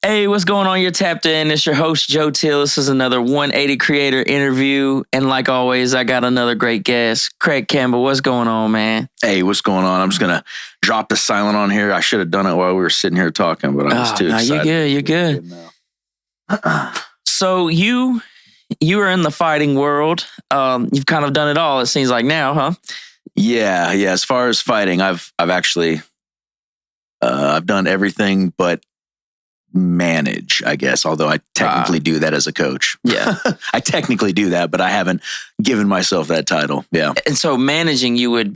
Hey, what's going on? You're tapped in. It's your host, Joe Teel. This is another 180 Creator interview. And like always, I got another great guest, Craig Campbell. What's going on, man? Hey, what's going on? I'm just going to drop the silent on here. I should have done it while we were sitting here talking, but I was too excited. You're good. So you are in the fighting world. You've kind of done it all, it seems like now, huh? Yeah. As far as fighting, I've actually I've done everything but manage, I guess, although I technically do that as a coach. Yeah. I technically do that, but I haven't given myself that title. Yeah. And so managing, you would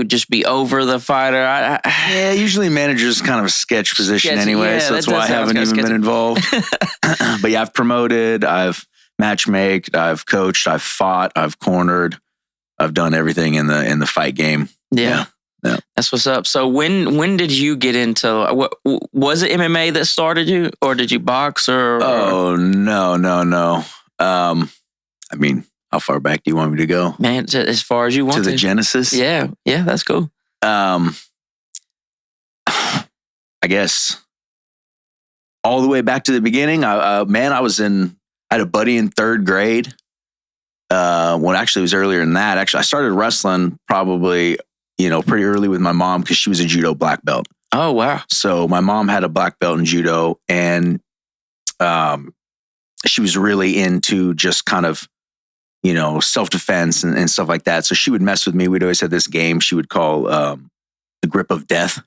just be over the fighter. Yeah, usually manager's kind of a sketch position anyway, so that's why I haven't even been involved. But yeah, I've promoted, I've matchmaked, I've coached, I've fought, I've cornered, I've done everything in the fight game. Yeah. That's what's up. So when did you get into, what was it MMA that started you, or did you box or? Oh, no. I mean, how far back do you want me to go? Man, as far as you want to. To the Genesis? Yeah, that's cool. I guess all the way back to the beginning. I had a buddy in third grade. Well, actually, it was earlier than that. Actually, I started wrestling probably, pretty early with my mom because she was a judo black belt. Oh, wow. So my mom had a black belt in judo, and she was really into just kind of, self-defense and stuff like that. So she would mess with me. We'd always have this game she would call the grip of death,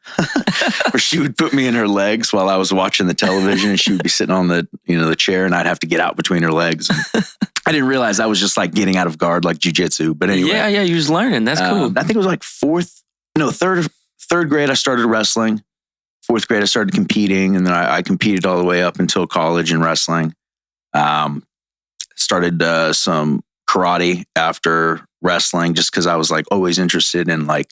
where she would put me in her legs while I was watching the television, and she would be sitting on the chair, and I'd have to get out between her legs. I didn't realize I was just like getting out of guard, like jujitsu. But anyway. Yeah, you was learning. That's cool. I think it was like third grade, I started wrestling. Fourth grade, I started competing. And then I competed all the way up until college in wrestling. Started some karate after wrestling, just because I was like always interested in like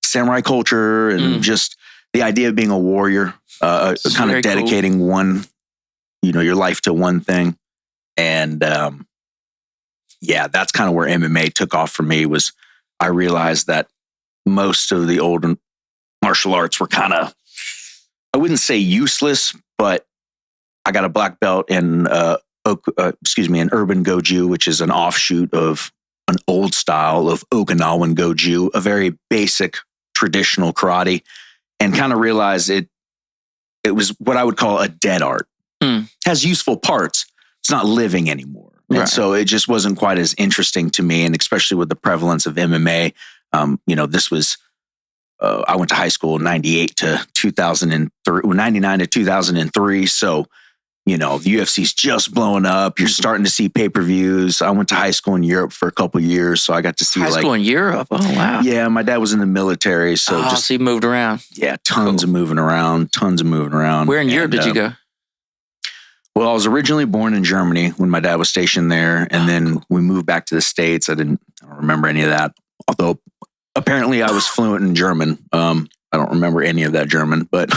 samurai culture and just the idea of being a warrior, kind of dedicating one, your life to one thing. And that's kind of where MMA took off for me. Was I realized that most of the old martial arts were kind of, I wouldn't say useless, but I got a black belt in an urban goju, which is an offshoot of an old style of Okinawan goju, a very basic traditional karate, and kind of realized it was what I would call a dead art. Has useful parts. It's not living anymore. And so it just wasn't quite as interesting to me. And especially with the prevalence of MMA, this was, I went to high school in 98 to 2003, 99 to 2003. So, the UFC's just blowing up. You're starting to see pay-per-views. I went to high school in Europe for a couple of years. So I got to see high school in Europe. Oh, wow. Yeah. My dad was in the military. So so you moved around. Yeah. Tons of moving around. Where in Europe did you go? Well, I was originally born in Germany when my dad was stationed there. And then we moved back to the States. I don't remember any of that. Although apparently I was fluent in German. I don't remember any of that German, but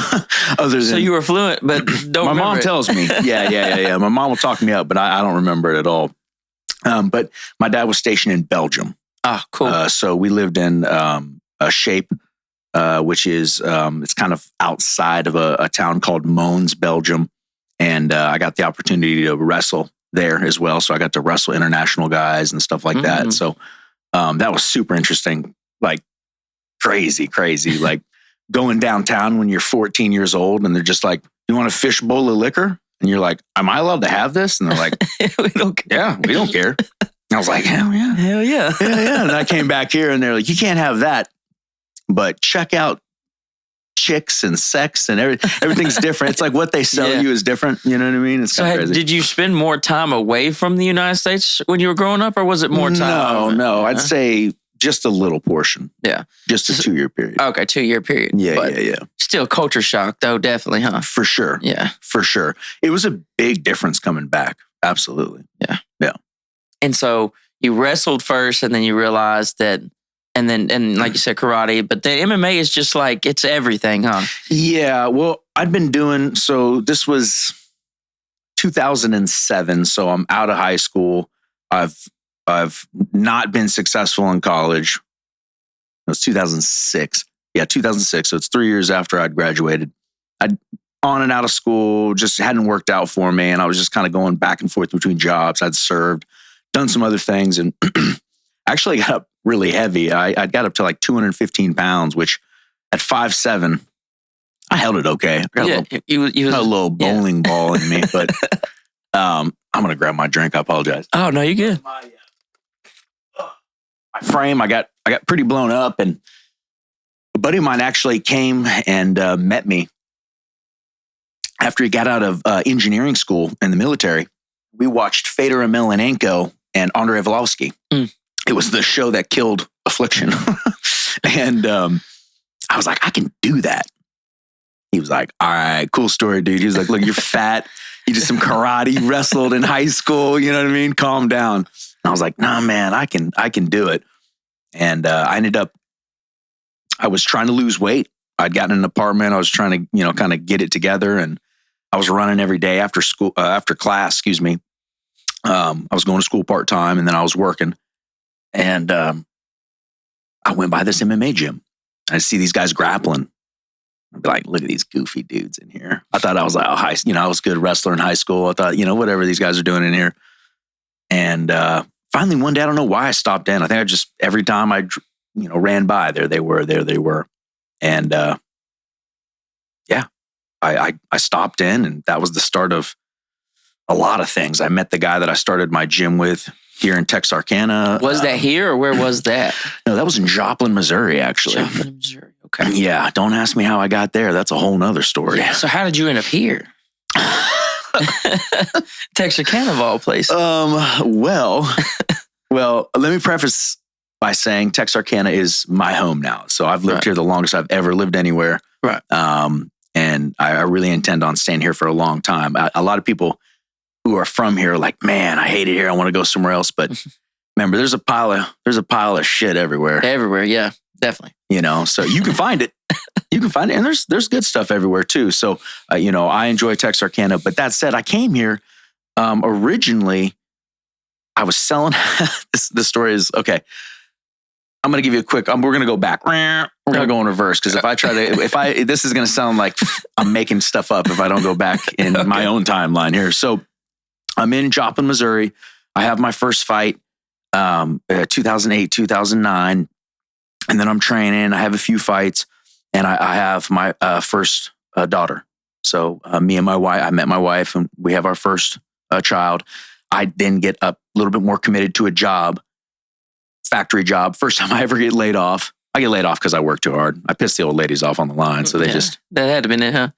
other than... So you were fluent, but don't my remember mom it. tells me. Yeah. My mom will talk me up, but I don't remember it at all. But my dad was stationed in Belgium. Ah, cool. So we lived in a Shape, which is, it's kind of outside of a town called Mons, Belgium. And I got the opportunity to wrestle there as well. So I got to wrestle international guys and stuff like that. So that was super interesting, like crazy. Like going downtown when you're 14 years old and they're just like, you want a fish bowl of liquor? And you're like, am I allowed to have this? And they're like, we don't care. Yeah, we don't care. And I was like, hell yeah. Yeah. And I came back here and they're like, you can't have that, but check out chicks and sex and everything's different. It's like what they sell you is different. You know what I mean? It's kind of crazy. Did you spend more time away from the United States when you were growing up, or was it more time? No. I'd say just a little portion. Yeah. Just a 2-year period. Okay, 2-year period. Yeah. Still culture shock though, definitely, huh? For sure. Yeah. For sure. It was a big difference coming back. Absolutely. Yeah. And so you wrestled first and then you realized that, and like you said, karate, but the MMA is just like, it's everything, huh? Yeah. Well, I'd been doing, so this was 2007. So I'm out of high school. I've not been successful in college. It was 2006. Yeah, 2006. So it's 3 years after I'd graduated. I'd on and out of school, just hadn't worked out for me. And I was just kind of going back and forth between jobs. I'd served, done some other things, and actually got up really heavy. I got up to like 215 pounds, which at 5'7", I held it okay. You was a little bowling ball in me, but I'm going to grab my drink. I apologize. Oh, no, you're good. My frame, I got pretty blown up, and a buddy of mine actually came and met me after he got out of engineering school in the military. We watched Fedor Emelianenko and Andrei Arlovsky. It was the show that killed Affliction. And I was like, I can do that. He was like, all right, cool story, dude. He was like, look, you're fat. You did some karate, you wrestled in high school. You know what I mean? Calm down. And I was like, nah, man, I can do it. And I ended up, I was trying to lose weight. I'd gotten an apartment. I was trying to, kind of get it together. And I was running every day after school, after class, excuse me. I was going to school part-time, and then I was working. And I went by this MMA gym. I see these guys grappling. I'd be like, look at these goofy dudes in here. I thought I was like, I was a good wrestler in high school. I thought, whatever these guys are doing in here. And finally one day, I don't know why I stopped in. I think every time I, ran by, there they were. And I stopped in, and that was the start of a lot of things. I met the guy that I started my gym with here in Texarkana. Was that here, or where was that? No, that was in Joplin, Missouri, actually. Joplin, Missouri. Okay. Yeah, don't ask me how I got there. That's a whole nother story. Yeah, so how did you end up here? Texarkana of all places. Well, let me preface by saying Texarkana is my home now. So I've lived here the longest I've ever lived anywhere. Right. And I really intend on staying here for a long time. A lot of people who are from here are like, man, I hate it here. I want to go somewhere else. But remember, there's a pile of shit everywhere. Everywhere, yeah, definitely. So you can find it. You can find it. And there's good stuff everywhere too. So, I enjoy Texarkana. But that said, I came here originally. I was selling. This story is okay. I'm going to give you a quick, we're going to go back. We're going to go in reverse. Because this is going to sound like I'm making stuff up if I don't go back in my own timeline here. So I'm in Joplin, Missouri. I have my first fight, 2008, 2009. And then I'm training. I have a few fights, and I have my first daughter. So me and my wife, I met my wife, and we have our first child. I then get a little bit more committed to a job, factory job. First time I ever get laid off. I get laid off because I work too hard. I pissed the old ladies off on the line, so they just that had to been it, huh?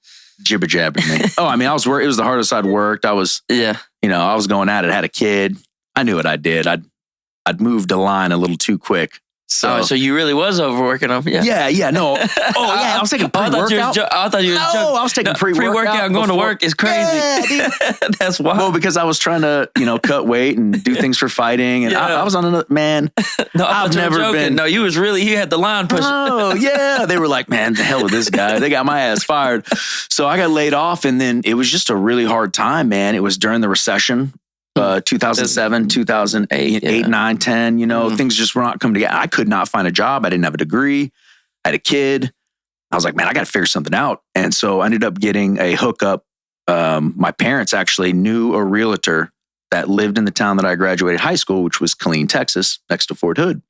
Jibber jabbing me. Oh, I mean, it was the hardest I'd worked. I was, I was going at it. Had a kid. I knew what I did. I'd moved the line a little too quick. So you really was overworking them. Yeah, no. Oh, yeah, I was taking pre-workout. I thought you were joking. I was taking pre-workout. Pre-workout and going to work is crazy. Yeah, that's wild. Well, because I was trying to, cut weight and do things for fighting. And I was on another, man, no, I've never been. No, you had the line pushing. Oh, yeah. They were like, man, the hell with this guy. They got my ass fired. So I got laid off, and then it was just a really hard time, man. It was during the recession. 2007, 2008, 8, 9, 10, things just were not coming together. I could not find a job. I didn't have a degree. I had a kid. I was like, man, I got to figure something out. And so I ended up getting a hookup. My parents actually knew a realtor that lived in the town that I graduated high school, which was Killeen, Texas, next to Fort Hood.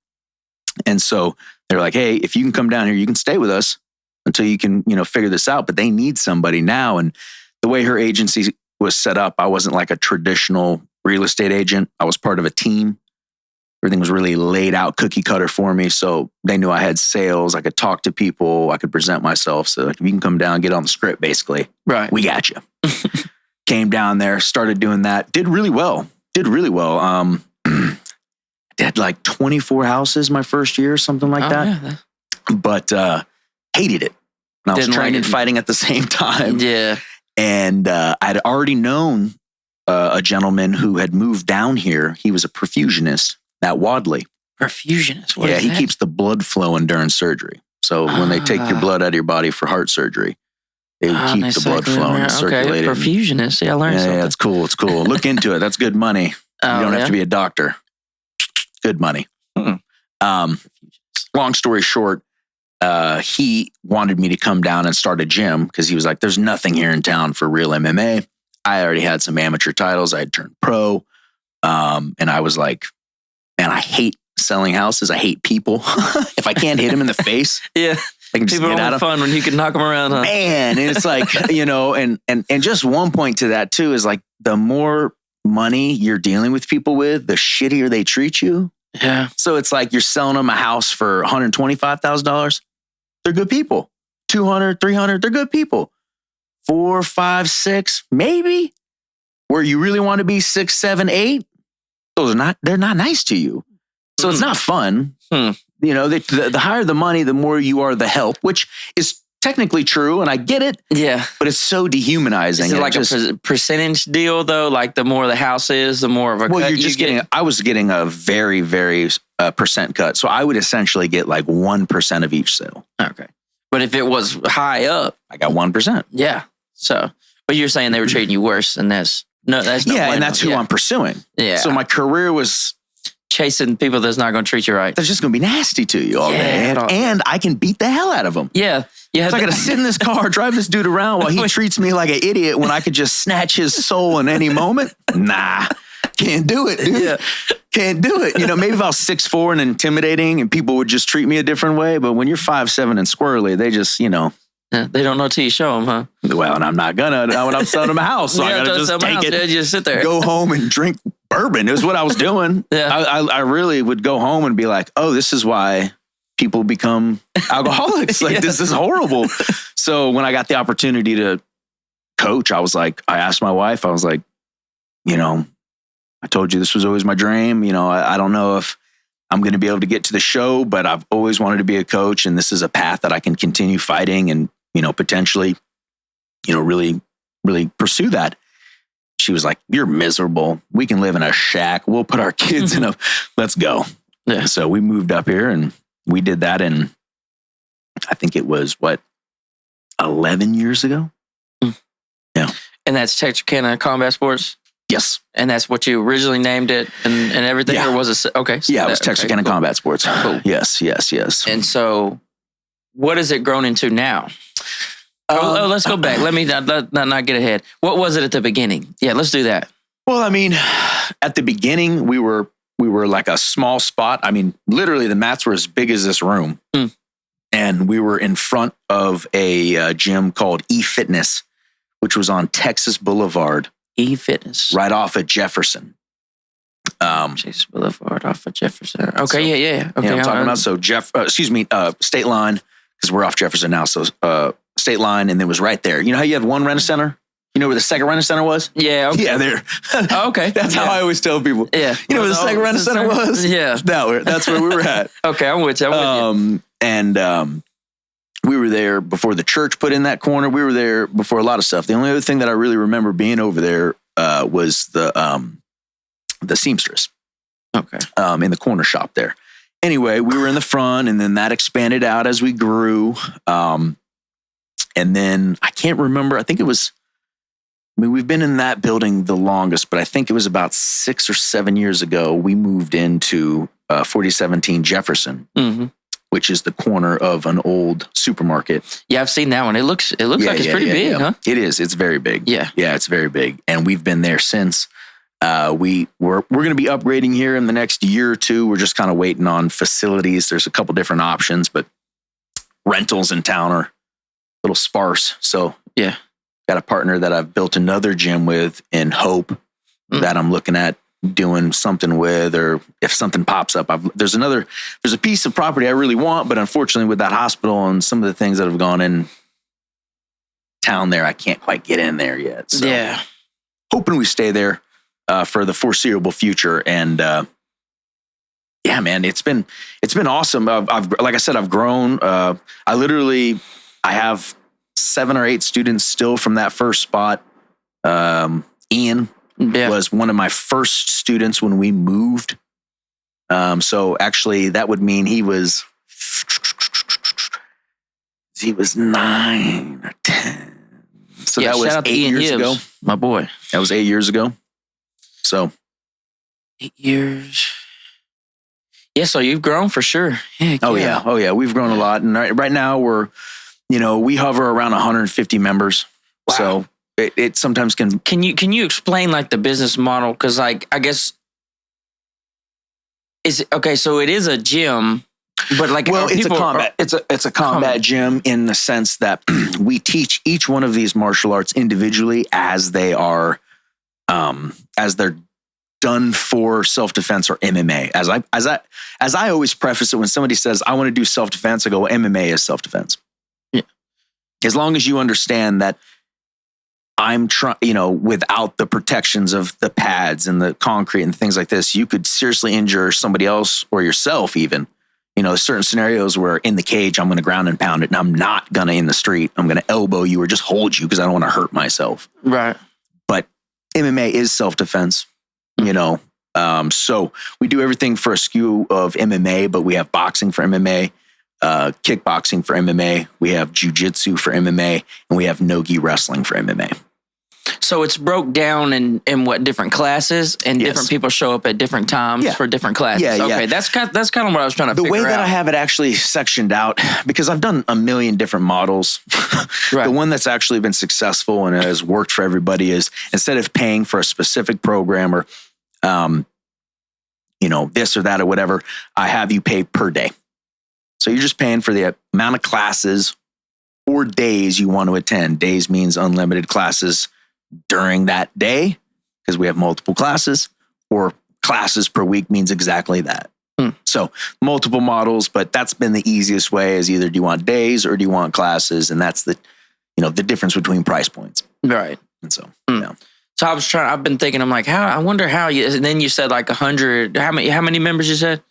And so they're like, hey, if you can come down here, you can stay with us until you can, figure this out. But they need somebody now. And the way her agency was set up, I wasn't like a traditional real estate agent. I was part of a team. Everything was really laid out, cookie cutter for me. So they knew I had sales. I could talk to people. I could present myself. So like, if you can come down, get on the script, basically. Right. We got you. Came down there, started doing that. Did really well. Did like 24 houses my first year, something like that. Yeah. But hated it. And I was training and fighting at the same time. Yeah. And I'd already known a gentleman who had moved down here. He was a perfusionist at Wadley. Perfusionist? What is that? He keeps the blood flowing during surgery. So when they take your blood out of your body for heart surgery, they keep the blood flowing and circulating. Perfusionist. Yeah, I learned something. Yeah, it's cool. It's cool. Look into it. That's good money. You don't have to be a doctor. Good money. Long story short, he wanted me to come down and start a gym because he was like, there's nothing here in town for real MMA. I already had some amateur titles. I had turned pro. And I was like, man, I hate selling houses. I hate people. If I can't hit them in the face, yeah, I can just people get are out only of fun when you can knock them around, huh? Man, and it's like, and just one point to that too is like the more money you're dealing with people with, the shittier they treat you. Yeah. So it's like you're selling them a house for $125,000. They're good people. 200, 300, they're good people. 4, 5, 6, maybe. Where you really want to be 6, 7, 8, they're not nice to you. So it's not fun. The higher the money, the more you are the help, which is technically true. And I get it. Yeah. But it's so dehumanizing. Is it like a percentage deal though? Like the more the house is, the more of a cut you're just getting, I was getting a very, very percent cut. So I would essentially get like 1% of each sale. Okay. But if it was high up, I got 1%. Yeah. So, but you're saying they were treating you worse, and that's no and that's who I'm pursuing. Yeah. So my career was chasing people that's not going to treat you right. They're just going to be nasty to you all day, and I can beat the hell out of them. Yeah. Yeah. So I got to sit in this car, drive this dude around while he treats me like an idiot when I could just snatch his soul in any moment. Nah, can't do it, dude. Yeah. Can't do it. Maybe if I was 6'4" and intimidating and people would just treat me a different way. But when you're 5'7" and squirrely, they just, Yeah, they don't know till you show them, huh? Well, and I'm not gonna when I'm selling them a house. So I got to just take it. Yeah, just sit there. Go home and drink bourbon is what I was doing. Yeah. I really would go home and be like, oh, this is why people become alcoholics. Like, this is horrible. So when I got the opportunity to coach, I asked my wife, I was like, I told you this was always my dream. I don't know if I'm going to be able to get to the show, but I've always wanted to be a coach. And this is a path that I can continue fighting and, potentially, really, really pursue that. She was like, you're miserable. We can live in a shack. We'll put our kids in let's go. Yeah. So we moved up here and we did that. And I think it was 11 years ago. Yeah. And that's Texarkana Combat Sports? Yes. And that's what you originally named it and everything? Yeah. Or was it? Okay. So it was Texarkana Combat Sports. Cool. Yes. And so what has it grown into now? Let's go back. Let me not get ahead. What was it at the beginning? Yeah, let's do that. Well, I mean, at the beginning, we were like a small spot. I mean, literally the mats were as big as this room. And we were in front of a gym called E-Fitness, which was on Texas Boulevard. E-Fitness. Right off of Jefferson. Texas Boulevard off of Jefferson. Okay, yeah. Okay, I'm talking about. So State Line, because we're off Jefferson now. So State Line, and it was right there. You know how you have one rent-a-center? You know where the second rent-a-center was? Yeah. Okay. Yeah, there. Okay. That's how I always tell people. Yeah. You know where the second rent-a-center was? Yeah. That's where we were at. Okay, I'm with you. And we were there before the church put in that corner. We were there before a lot of stuff. The only other thing that I really remember being over there was the seamstress. Okay. In the corner shop there. Anyway, we were in the front, and then that expanded out as we grew. And then I can't remember. I think it was. I mean, we've been in that building the longest, but I think it was about 6 or 7 years ago we moved into 4017 Jefferson. Mm-hmm. Which is the corner of an old supermarket. Yeah, I've seen that one. It looks like it's pretty big, huh? It is. It's very big. Yeah. Yeah, it's very big. And we've been there since. We're going to be upgrading here in the next year or two. We're just kind of waiting on facilities. There's a couple different options, but rentals in town are a little sparse. So yeah, got a partner that I've built another gym with in Hope that I'm looking at doing something with, or if something pops up, there's a piece of property I really want, but unfortunately with that hospital and some of the things that have gone in town there, I can't quite get in there yet. So yeah, hoping we stay there for the foreseeable future. And yeah, man, it's been awesome. Like I said, I've grown. I have 7 or 8 students still from that first spot. Ian was one of my first students when we moved. So actually that would mean he was 9 or 10. So that was 8 years ago. My boy. That was 8 years ago. So 8 years. Yeah, so you've grown for sure. Heck Oh yeah. We've grown a lot, and right now we hover around 150 members. Wow. So it sometimes can. Can you explain like the business model? Because like I guess so it is a gym, but like it's a combat. It's a combat gym in the sense that we teach each one of these martial arts individually as they are, as they're done for self-defense or MMA. As I always preface it, when somebody says I want to do self-defense, I go, well, MMA is self-defense. Yeah. As long as you understand that I'm trying, without the protections of the pads and the concrete and things like this, you could seriously injure somebody else or yourself even. Certain scenarios where in the cage, I'm going to ground and pound it, and I'm not going to in the street. I'm going to elbow you or just hold you because I don't want to hurt myself. Right. But MMA is self-defense. So we do everything for a skew of MMA, but we have boxing for MMA, kickboxing for MMA, we have jiu-jitsu for MMA, and we have no-gi wrestling for MMA. So it's broke down in what different classes, and different people show up at different times for different classes. Yeah, okay, that's kind of what I was trying to figure out. The way that I have it actually sectioned out, because I've done a million different models. Right. The one that's actually been successful and has worked for everybody is instead of paying for a specific program or this or that or whatever, I have you pay per day. So you're just paying for the amount of classes or days you want to attend. Days means unlimited classes during that day because we have multiple classes, or classes per week means exactly that. So multiple models, but that's been the easiest way is either do you want days or do you want classes? And that's the difference between price points. Right. And so, So I've been thinking, I'm like, I wonder how you, and then you said like 100, how many members you said?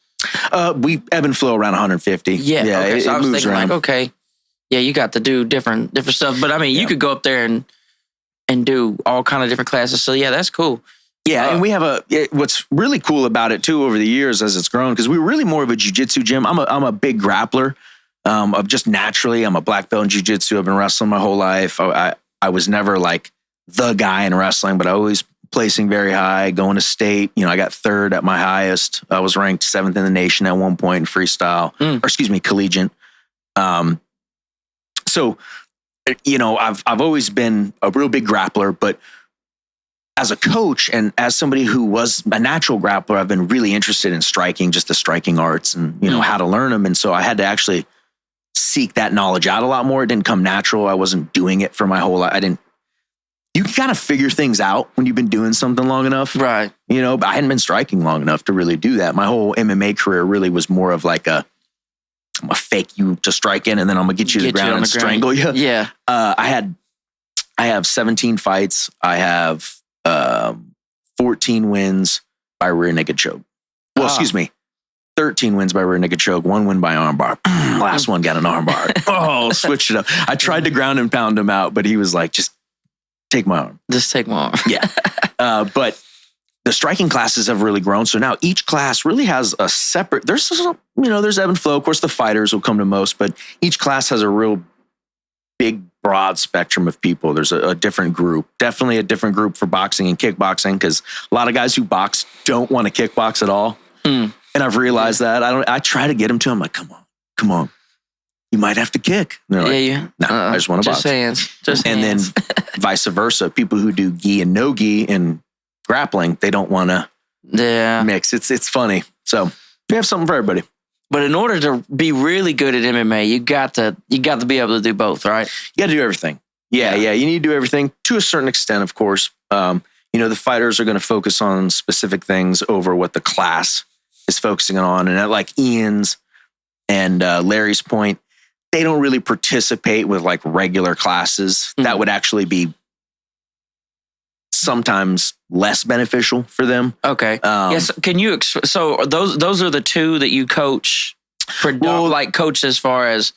We ebb and flow around 150. Yeah. Okay. So I was thinking around. like, okay, yeah, you got to do different stuff. But I mean, you could go up there and do all kind of different classes. So yeah, that's cool. Yeah. And we have what's really cool about it too over the years as it's grown, because we're really more of a jiu-jitsu gym. I'm a big grappler. Of just naturally, I'm a black belt in jiu-jitsu. I've been wrestling my whole life. I was never like the guy in wrestling, but I always placing very high, going to state. I got third at my highest. I was ranked 7th in the nation at one point in freestyle, collegiate. So, I've always been a real big grappler, but as a coach and as somebody who was a natural grappler, I've been really interested in striking, just the striking arts and, how to learn them. And so I had to actually seek that knowledge out a lot more. It didn't come natural. I wasn't doing it for my whole life. You can kind of figure things out when you've been doing something long enough. Right. But I hadn't been striking long enough to really do that. My whole MMA career really was more of like I'm gonna fake you to strike in and then I'm gonna get you to the ground and strangle you. Yeah. I have 17 fights. I have 14 wins by rear naked choke. Well, excuse me. 13 wins by rear naked choke, 1 win by armbar. Last one got an armbar. Switched it up. I tried to ground and pound him out, but he was like, just take my arm. Just take my arm. Yeah. But the striking classes have really grown. So now each class really has a separate, there's ebb and flow. Of course, the fighters will come to most, but each class has a real big, broad spectrum of people. There's a different group, definitely a different group for boxing and kickboxing, because a lot of guys who box don't want to kickbox at all. And I've realized that. I try to get them to, I'm like, come on. You might have to kick. And they're like, no, I just want to box. Just and hands. Then vice versa. People who do gi and no gi and grappling, they don't want to mix. It's funny. So we have something for everybody. But in order to be really good at MMA, you got to be able to do both, right? You got to do everything. Yeah. You need to do everything to a certain extent, of course. The fighters are going to focus on specific things over what the class is focusing on. And at like Ian's and Larry's point, they don't really participate with like regular classes. That would actually be sometimes less beneficial for them. Okay. Yes. Can you? So those are the two that you coach. Like coach as far as.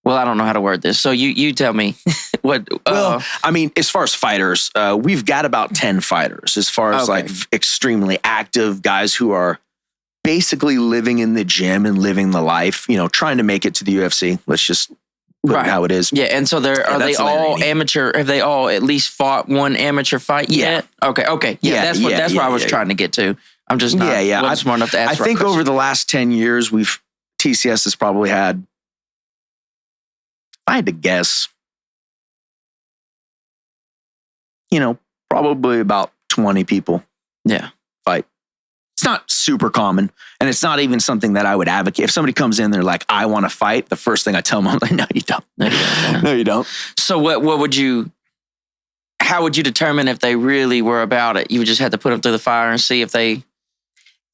Well, I don't know how to word this. So you tell me what. As far as fighters, we've got about 10 fighters. As far as like extremely active guys who are basically living in the gym and living the life, trying to make it to the UFC. Let's just put it how it is. Yeah. And so are they all amateur? Have they all at least fought one amateur fight yet? Okay. Yeah. That's what I was trying to get to. I'm just not wasn't smart enough to ask. I think over the last 10 years, TCS has probably had, if I had to guess, probably about 20 people. Yeah. Fight. It's not super common, and it's not even something that I would advocate. If somebody comes in, they're like, I want to fight, the first thing I tell them, I'm like, no, you don't. No, you don't. So how would you determine if they really were about it? You would just have to put them through the fire and see if they...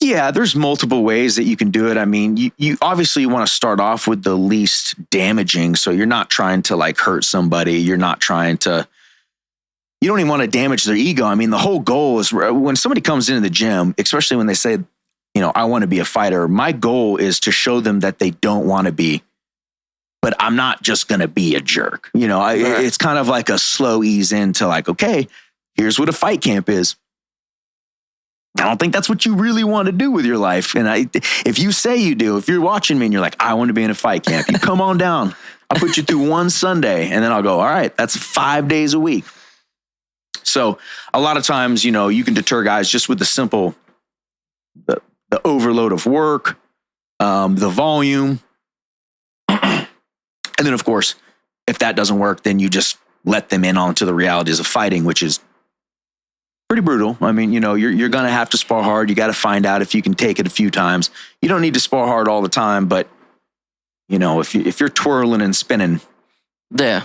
Yeah, there's multiple ways that you can do it. I mean, you obviously want to start off with the least damaging. So you're not trying to like hurt somebody. You're not trying to... You don't even want to damage their ego. I mean, the whole goal is when somebody comes into the gym, especially when they say, I want to be a fighter, my goal is to show them that they don't want to be, but I'm not just going to be a jerk. It's kind of like a slow ease into like, okay, here's what a fight camp is. I don't think that's what you really want to do with your life. And if you say you do, if you're watching me and you're like, I want to be in a fight camp, you come on down. I'll put you through one Sunday and then I'll go, all right, that's 5 days a week. So a lot of times, you can deter guys just with the simple, the overload of work, the volume. And then, of course, if that doesn't work, then you just let them in onto the realities of fighting, which is pretty brutal. I mean, you're going to have to spar hard. You got to find out if you can take it a few times. You don't need to spar hard all the time, but, if you're twirling and spinning. Yeah.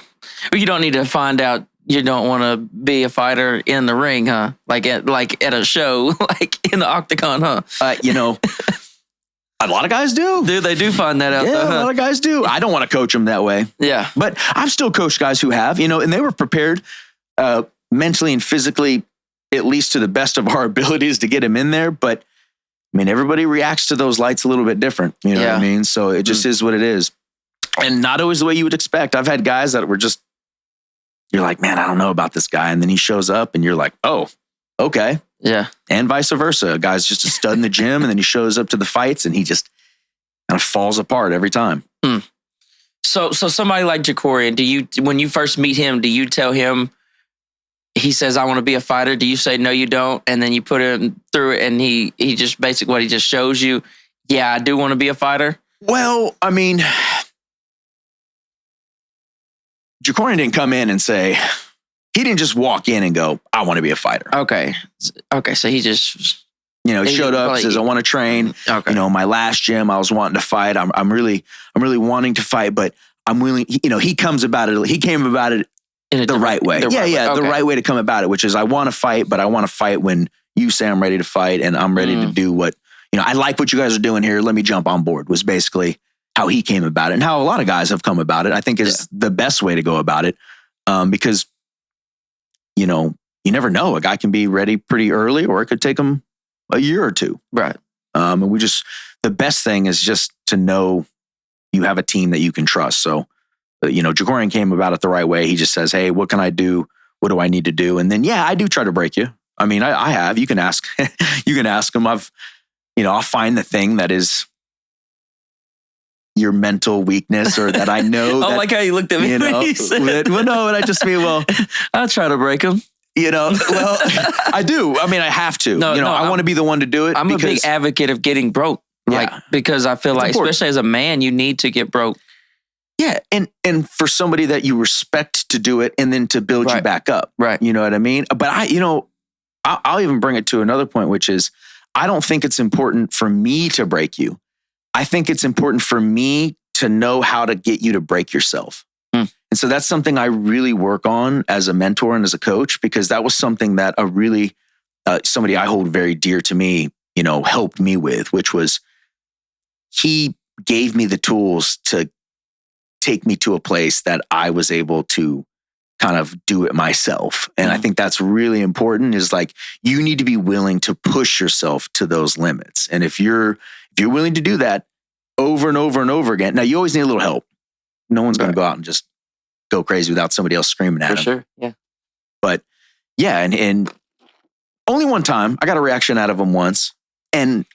But you don't need to find out. You don't want to be a fighter in the ring, huh? Like at a show, like in the octagon, huh? A lot of guys do. Dude, they do find that out. Yeah, a lot of guys do. I don't want to coach them that way. Yeah. But I've still coached guys who have, and they were prepared mentally and physically, at least to the best of our abilities to get them in there. But I mean, everybody reacts to those lights a little bit different. You know what I mean? So it just is what it is. And not always the way you would expect. I've had guys that were just, you're like, man, I don't know about this guy. And then he shows up and you're like, oh, okay. Yeah. And vice versa. A guy's just a stud in the gym and then he shows up to the fights and he just kind of falls apart every time. So somebody like Jacorian, when you first meet him, do you tell him, he says, I want to be a fighter? Do you say, no, you don't? And then you put him through it and he just basically what he just shows you, yeah, I do want to be a fighter? Well, I mean... Jacorian didn't come in and say, he didn't just walk in and go, I want to be a fighter. Okay. So he just, he showed up, says, I want to train. Okay. My last gym, I was wanting to fight. I'm really wanting to fight, but I'm willing, he came about it the right way. The right way to come about it, which is I want to fight, but I want to fight when you say I'm ready to fight and I'm ready to do what, I like what you guys are doing here. Let me jump on board was basically how he came about it and how a lot of guys have come about it, I think is the best way to go about it. Because, you never know. A guy can be ready pretty early or it could take him a year or two. Right. And the best thing is just to know you have a team that you can trust. So, Jacorian came about it the right way. He just says, hey, what can I do? What do I need to do? And then, I do try to break you. I mean, I have, you can ask, him. I'll find the thing that is your mental weakness or that I know. I like how you looked at me. Well, no, and I just mean, I'll try to break him. I do. I mean, I have to. I want to be the one to do it. I'm a big advocate of getting broke. Because I feel like, important. Especially as a man, you need to get broke. Yeah. And for somebody that you respect to do it and then to build you back up. Right. You know what I mean? But I'll even bring it to another point, which is I don't think it's important for me to break you. I think it's important for me to know how to get you to break yourself. And so that's something I really work on as a mentor and as a coach, because that was something that somebody I hold very dear to me, helped me with, which was he gave me the tools to take me to a place that I was able to kind of do it myself. And I think that's really important is like, you need to be willing to push yourself to those limits. And if you're willing to do that over and over and over again, now you always need a little help. No one's going to go out and just go crazy without somebody else screaming at them. For sure, yeah. But yeah, and only one time I got a reaction out of him once, and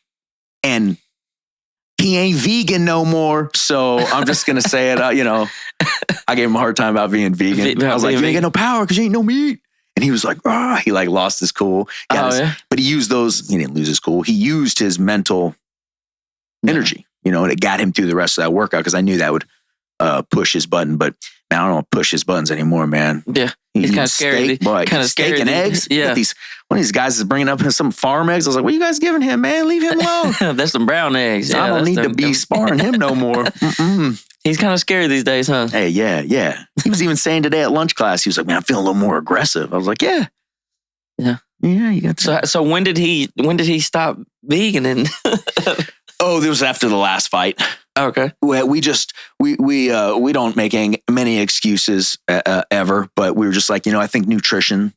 he ain't vegan no more. So I'm just going to say it, I gave him a hard time about being vegan. I was like, you ain't got no power because you ain't no meat. And he was like, he like lost his cool. But he used those, he didn't lose his cool. He used his mental energy, and it got him through the rest of that workout because I knew that would push his button. But man, I don't push his buttons anymore, man. Yeah. He's kind of scary. Kind of steak and eggs. Yeah. One of these guys is bringing up some farm eggs. I was like, what are you guys giving him, man? Leave him alone. That's some brown eggs. I don't need to be sparring him no more. He's kind of scary these days, huh? Hey, yeah. He was even saying today at lunch class, he was like, man, I'm feeling a little more aggressive. I was like, yeah. You got that. So when did he stop vegan? And oh, it was after the last fight. Okay. We don't make many excuses ever, but we were just like, I think nutrition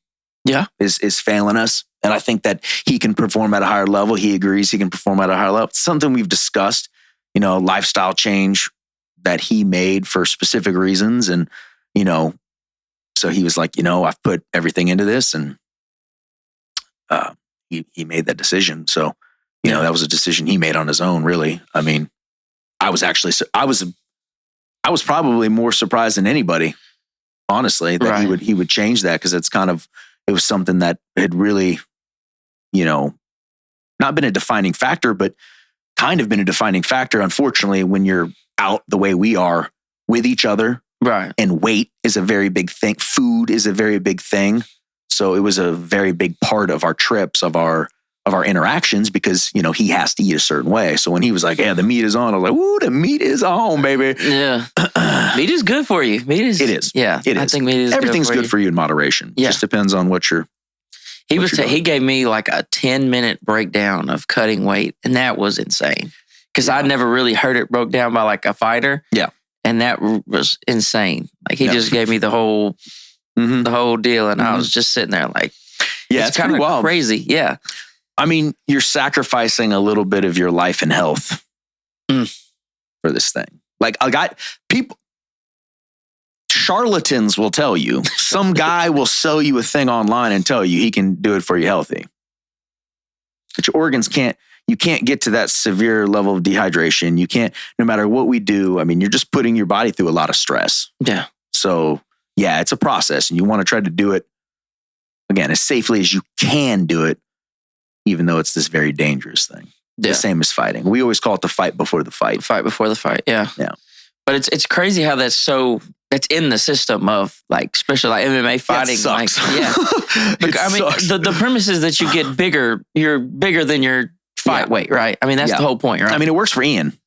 is failing us. And I think that he can perform at a higher level. He agrees he can perform at a higher level. It's something we've discussed, lifestyle change that he made for specific reasons. And, so he was like, I've put everything into this, and he made that decision. So, that was a decision he made on his own, really. I mean, I was probably more surprised than anybody, honestly, that he would change that, because it was something that had really, not been a defining factor, but kind of been a defining factor, unfortunately, when you're out the way we are with each other. Right. And weight is a very big thing. Food is a very big thing. So it was a very big part of our trips, of our interactions, because, he has to eat a certain way. So when he was like, yeah, the meat is on, I was like, ooh, the meat is on, baby. Yeah. Meat is good for you. It is. Yeah. It is. I think meat is Everything's good for you in moderation. Yeah. Just depends on what you're He gave me like a 10-minute breakdown of cutting weight, and that was insane. Because I'd never really heard it broke down by like a fighter. Yeah. And that was insane. Like he just gave me the whole deal, and I was just sitting there like, it's kind of crazy. Yeah. I mean, you're sacrificing a little bit of your life and health for this thing. Like charlatans will tell you, some guy will sell you a thing online and tell you he can do it for you healthy. But your organs you can't get to that severe level of dehydration. You can't, no matter what we do. I mean, you're just putting your body through a lot of stress. Yeah. So yeah, it's a process, and you want to try to do it, again, as safely as you can do it, even though it's this very dangerous thing. Yeah. The same as fighting. We always call it the fight before the fight. Fight before the fight. Yeah. Yeah. But it's crazy how that's in the system of like, especially like MMA fighting. Yeah, it sucks. The premise is that you get bigger. You're bigger than your fight weight, right? I mean, that's the whole point, right? I mean, it works for Ian.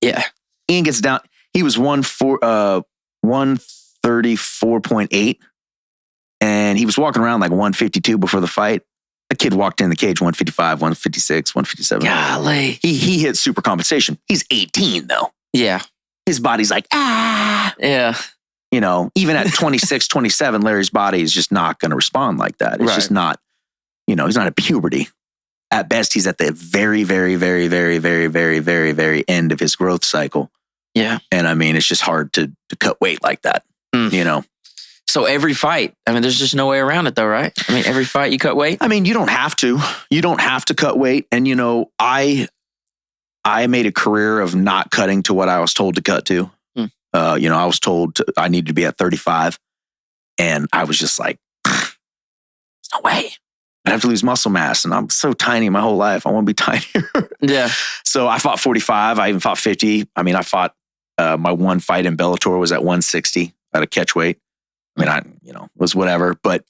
Yeah. Ian gets down. He was 134.8, and he was walking around like 152 before the fight. A kid walked in the cage 155, 156, 157. Golly. He hit super compensation. He's 18 though. Yeah. His body's like, Yeah. Even at 26, 27, Larry's body is just not going to respond like that. It's just not, he's not at puberty. At best, he's at the very, very, very, very, very, very, very, very end of his growth cycle. Yeah. And I mean, it's just hard to cut weight like that, So every fight, I mean, there's just no way around it though, right? I mean, every fight you cut weight? I mean, you don't have to. You don't have to cut weight. And, I made a career of not cutting to what I was told to cut to. I was told I needed to be at 35. And I was just like, there's no way. I have to lose muscle mass. And I'm so tiny my whole life. I want to be tinier. Yeah. So I fought 45. I even fought 50. I mean, I fought, my one fight in Bellator was at 160 at a catch weight. I mean, it was whatever. But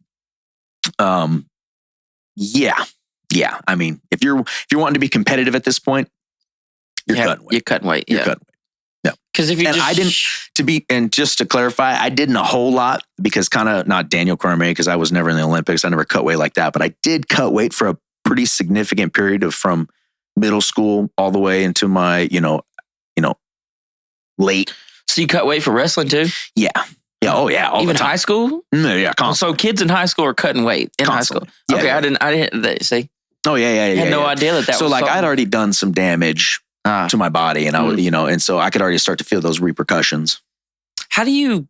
yeah. I mean, if you're wanting to be competitive at this point, you're cutting weight. You're cutting weight. You're cutting weight. Yeah. Because if you just to clarify, I didn't a whole lot, because kind of not Daniel Cormier, because I was never in the Olympics. I never cut weight like that, but I did cut weight for a pretty significant period from middle school all the way into my, late. So you cut weight for wrestling too? Yeah. Yeah. Oh yeah. Even high school? No, yeah. Constantly. So kids in high school are cutting weight in Constantly. high school. Okay. Yeah. I didn't see. Oh yeah. I had no idea that so was like something. I'd already done some damage to my body, and I would, and so I could already start to feel those repercussions. How do you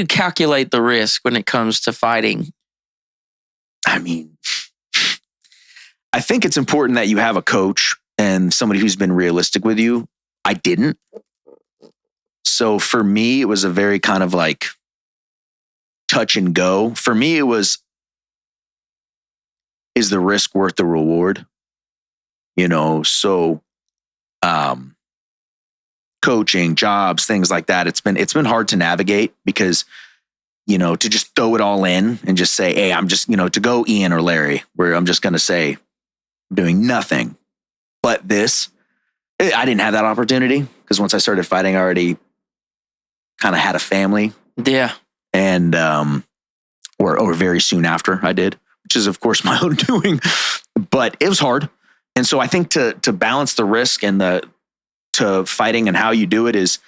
calculate the risk when it comes to fighting? I mean, I think it's important that you have a coach and somebody who's been realistic with you. I didn't. So for me, it was a very kind of like, touch and go. For me, it was, is the risk worth the reward? So coaching, jobs, things like that. It's been hard to navigate because, to just throw it all in and just say, hey, I'm just, to go Ian or Larry, where I'm just going to say, I'm doing nothing but this. I didn't have that opportunity because once I started fighting, I already kind of had a family. Yeah. And, or very soon after I did, which is of course my own doing, but it was hard. And so I think to balance the risk and to fighting and how you do it is,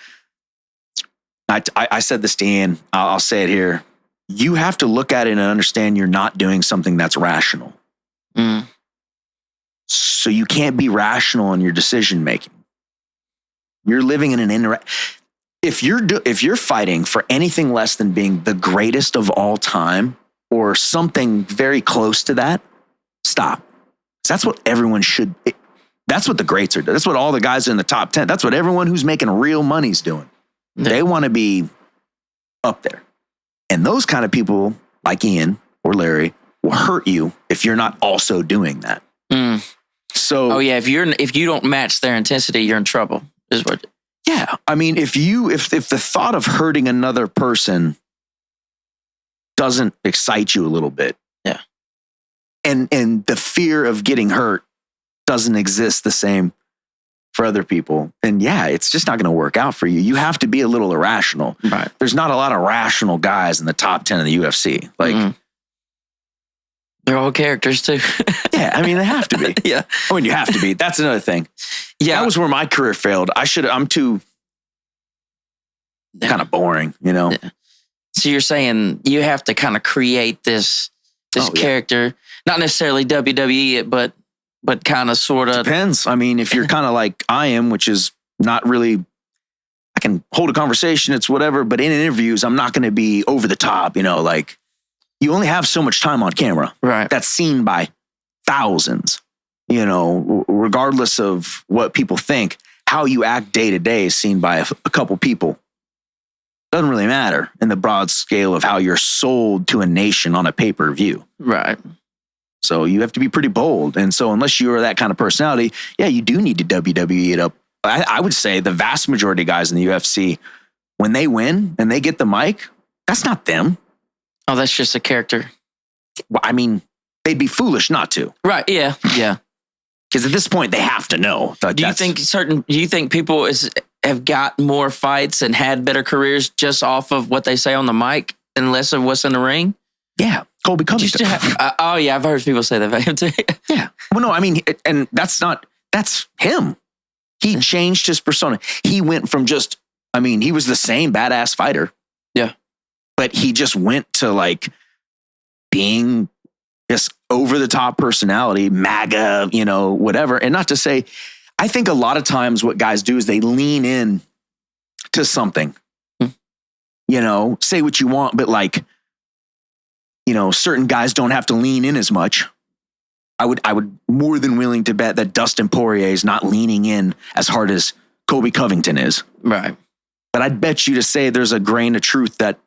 I said this to Ian, I'll say it here. You have to look at it and understand you're not doing something that's rational. So you can't be rational in your decision making. You're living in an if you're fighting for anything less than being the greatest of all time or something very close to that, stop. That's what everyone should. That's what the greats are doing. That's what all the guys in the top 10. That's what everyone who's making real money's doing. Yeah. They want to be up there. And those kind of people like Ian or Larry will hurt you if you're not also doing that. So, oh yeah, if you don't match their intensity, you're in trouble. Is what? Yeah, I mean, if the thought of hurting another person doesn't excite you a little bit, yeah, and the fear of getting hurt doesn't exist the same for other people, then yeah, it's just not going to work out for you. You have to be a little irrational. Right. There's not a lot of rational guys in the top 10 of the UFC. Like. They're all characters too. Yeah, I mean, they have to be. Yeah. I mean, you have to be. That's another thing. Yeah. That was where my career failed. I'm too kind of boring, Yeah. So you're saying you have to kind of create this character, not necessarily WWE it, but kind of sort of. Depends. I mean, if you're kind of like I am, which is not really, I can hold a conversation, it's whatever, but in interviews, I'm not going to be over the top, like. You only have so much time on camera. Right. That's seen by thousands, regardless of what people think. How you act day to day is seen by a couple people. Doesn't really matter in the broad scale of how you're sold to a nation on a pay-per-view. Right. So you have to be pretty bold. And so unless you are that kind of personality, yeah, you do need to WWE it up. I would say the vast majority of guys in the UFC, when they win and they get the mic, that's not them. Oh, that's just a character. Well, I mean, they'd be foolish not to. Right. Yeah. Yeah. Because at this point, they have to know. Do you think people have got more fights and had better careers just off of what they say on the mic and less of what's in the ring? Yeah. Colby Covington. Oh, yeah. I've heard people say that about him too. Yeah. Well, no, I mean, and that's him. He changed his persona. He went from he was the same badass fighter. Yeah. But he just went to like being this over the top personality, MAGA, whatever. And not to say, I think a lot of times what guys do is they lean in to something, say what you want, but like, certain guys don't have to lean in as much. I would more than willing to bet that Dustin Poirier is not leaning in as hard as Colby Covington is. Right. But I'd bet you to say there's a grain of truth that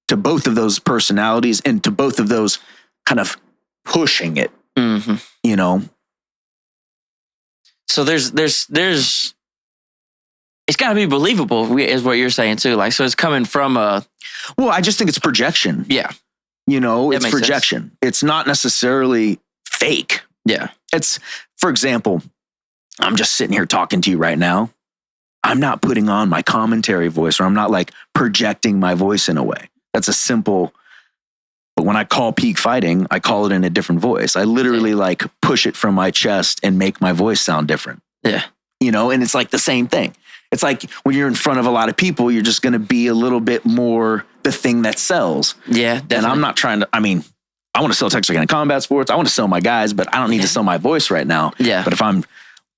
to both of those personalities and to both of those kind of pushing it, So there's it's got to be believable is what you're saying too. Like, so it's coming from well, I just think it's projection. Yeah. It's projection. Sense. It's not necessarily fake. Yeah. It's, for example, I'm just sitting here talking to you right now. I'm not putting on my commentary voice or I'm not like projecting my voice in a way. That's a simple, but when I call peak fighting, I call it in a different voice. I literally like push it from my chest and make my voice sound different. Yeah. And it's like the same thing. It's like when you're in front of a lot of people, you're just going to be a little bit more the thing that sells. Yeah. Definitely. And I'm not trying to, I want to sell Texarkana Combat Sports. I want to sell my guys, but I don't need to sell my voice right now. Yeah. But if I'm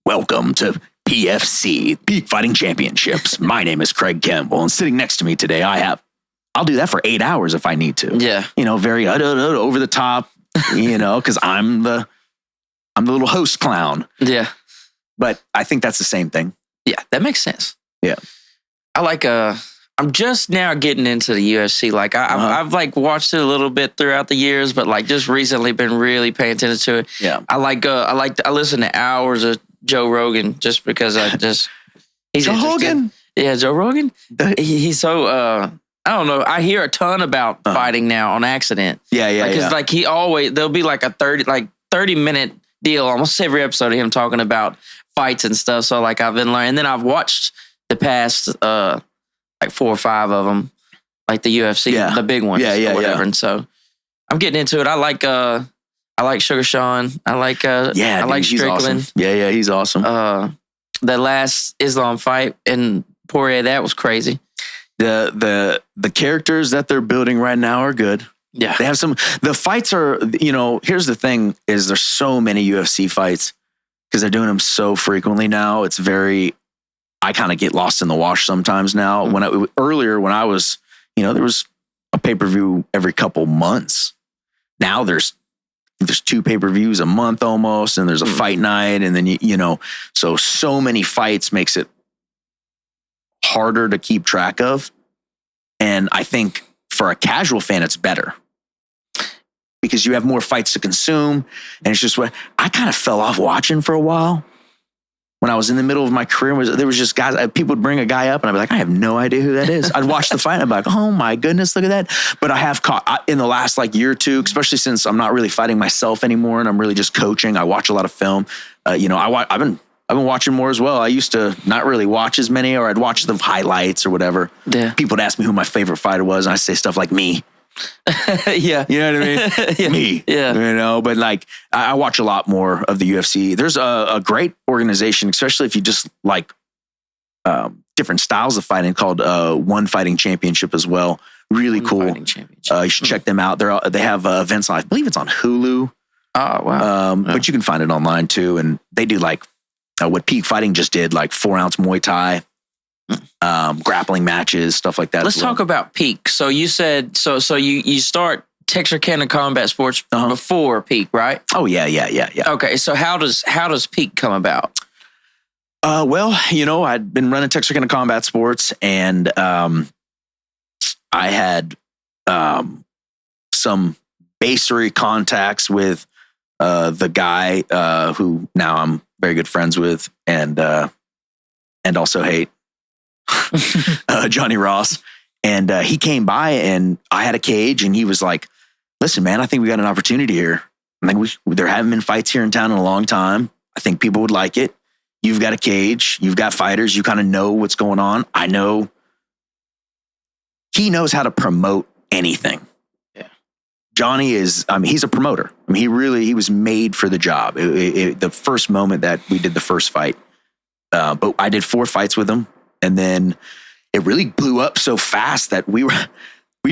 welcome to PFC, Peak Fighting Championships, my name is Craig Campbell. And sitting next to me today, I'll do that for 8 hours if I need to. Yeah. Very over the top, because I'm the little host clown. Yeah. But I think that's the same thing. Yeah, that makes sense. Yeah. I like I'm just now getting into the UFC. Like I've like watched it a little bit throughout the years, but like just recently been really paying attention to it. Yeah. I listen to hours of Joe Rogan just because he's Joe Rogan? Yeah, Joe Rogan. He's so I don't know. I hear a ton about fighting now on accident. Yeah. Because like there'll be like a 30-minute deal almost every episode of him talking about fights and stuff. So like I've been learning, and then I've watched the past like 4 or 5 of them, like the UFC, the big ones, or whatever. Yeah. And so I'm getting into it. I like Sugar Sean. I like Strickland. Awesome. Yeah, he's awesome. The last Islam fight in Poirier, that was crazy. The characters that they're building right now are good. Yeah. They have the fights are, here's the thing is there's so many UFC fights because they're doing them so frequently now. It's I kind of get lost in the wash sometimes now. Earlier when I was, there was a pay-per-view every couple months. Now there's 2 pay-per-views a month almost, and there's a fight night, and then so many fights makes it harder to keep track of. And I think for a casual fan, it's better because you have more fights to consume. And it's just what I kind of fell off watching for a while. When I was in the middle of my career, there was just guys, people would bring a guy up and I'd be like, I have no idea who that is. I'd watch the fight and I'd be like, oh my goodness, look at that. But I have caught in the last like year or two, especially since I'm not really fighting myself anymore and I'm really just coaching. I watch a lot of film. I've been watching more as well. I used to not really watch as many, or I'd watch the highlights or whatever. Yeah. People would ask me who my favorite fighter was, and I say stuff like me. Yeah. You know what I mean? Yeah. Me. Yeah. But like I watch a lot more of the UFC. There's a great organization, especially if you just like different styles of fighting, called One Fighting Championship as well. Really cool. You should check them out. They have events on, I believe it's on Hulu. Oh, wow. But you can find it online too. And they do like what Peak Fighting just did, like 4-ounce Muay Thai. Grappling matches, stuff like that. Let's talk about Peak. So you said you start Texarkana Combat Sports before Peak, right? Oh yeah. Okay, so how does Peak come about? Well, I'd been running Texarkana Combat Sports, and I had some basery contacts with the guy who now I'm very good friends with, and also hate. Johnny Ross. And he came by and I had a cage and he was like, listen, man, I think we got an opportunity here. I think there haven't been fights here in town in a long time. I think people would like it. You've got a cage. You've got fighters. You kind of know what's going on. I know he knows how to promote anything. Yeah. Johnny is, he's a promoter. He was made for the job. The first moment that we did the first fight, but I did 4 fights with him. And then it really blew up so fast that we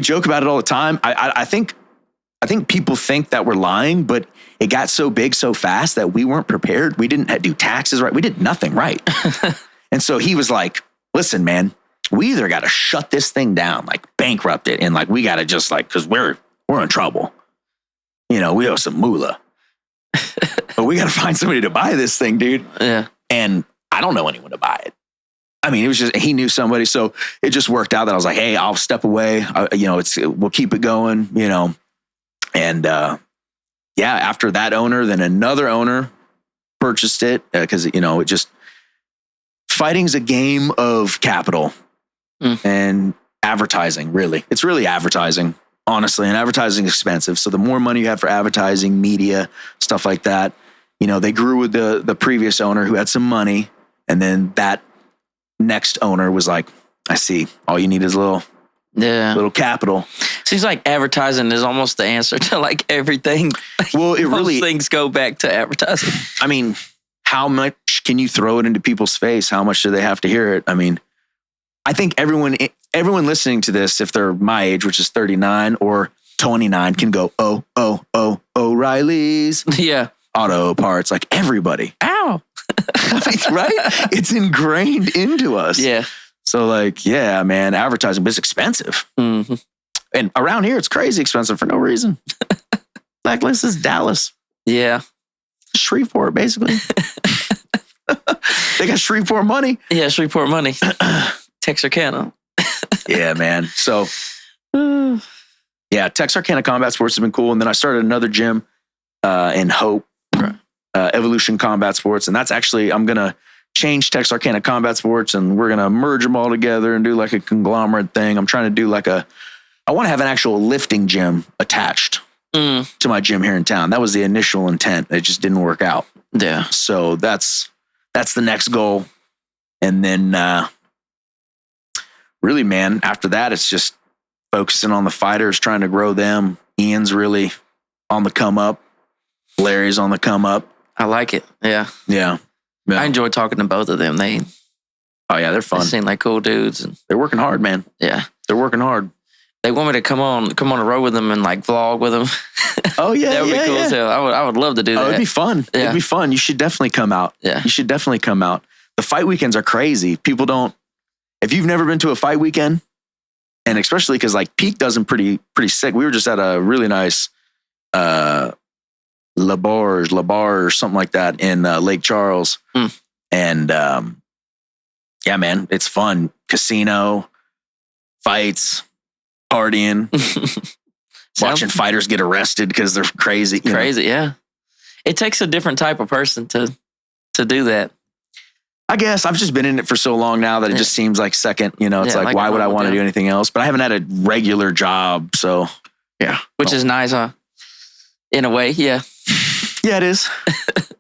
joke about it all the time. I think people think that we're lying, but it got so big so fast that we weren't prepared. We didn't do taxes right. We did nothing right. And so he was like, listen, man, we either got to shut this thing down, like bankrupt it. And like, we got to just like, cause we're in trouble. We owe some moolah, but we got to find somebody to buy this thing, dude. Yeah. And I don't know anyone to buy it. It was just, he knew somebody. So it just worked out that I was like, hey, I'll step away. We'll keep it going, and after that owner, then another owner purchased it because, it just, fighting's a game of capital and advertising, really. It's really advertising, honestly, and advertising is expensive. So the more money you have for advertising, media, stuff like that, they grew with the previous owner who had some money. And then that next owner was like, I see, all you need is a little capital. Seems like advertising is almost the answer to like everything. Well, it really, things go back to advertising. How much can you throw it into people's face? How much do they have to hear it? I think everyone listening to this, if they're my age, which is 39 or 29, can go, O'Reilly's. Yeah. Auto parts, like everybody. Ow. Right? It's ingrained into us. Yeah. So like, yeah, man, advertising, but it's expensive. Mm-hmm. And around here, it's crazy expensive for no reason. Like, this is Dallas. Yeah. Shreveport, basically. They got Shreveport money. Yeah, Shreveport money. Texarkana. Yeah, man. So, yeah, Texarkana Combat Sports has been cool. And then I started another gym in Hope, Evolution Combat Sports. And that's actually, I'm going to change Texarkana Combat Sports and we're going to merge them all together and do like a conglomerate thing. I'm trying to do like I want to have an actual lifting gym attached to my gym here in town. That was the initial intent. It just didn't work out. Yeah. So that's the next goal. And then really, man, after that, it's just focusing on the fighters, trying to grow them. Ian's really on the come up. Larry's on the come up. I like it. Yeah. Yeah. I enjoy talking to both of them. They're fun. They seem like cool dudes. And they're working hard, man. Yeah. They're working hard. They want me to come on the road with them and like vlog with them. Oh yeah. That would be cool as hell. I would love to do that. It'd be fun. Yeah. It'd be fun. You should definitely come out. Yeah. You should definitely come out. The fight weekends are crazy. People don't, if you've never been to a fight weekend, and especially because like Peak does them pretty sick. We were just at a really nice La Barge, something like that in Lake Charles. And yeah, man, it's fun. Casino, fights, partying, watching fighters get arrested because they're crazy. Crazy, yeah. It takes a different type of person to do that. I guess I've just been in it for so long now that it just seems like second, it's like why would I want to do anything else? But I haven't had a regular job, so yeah. Which is nice, huh? In a way, yeah. Yeah, it is.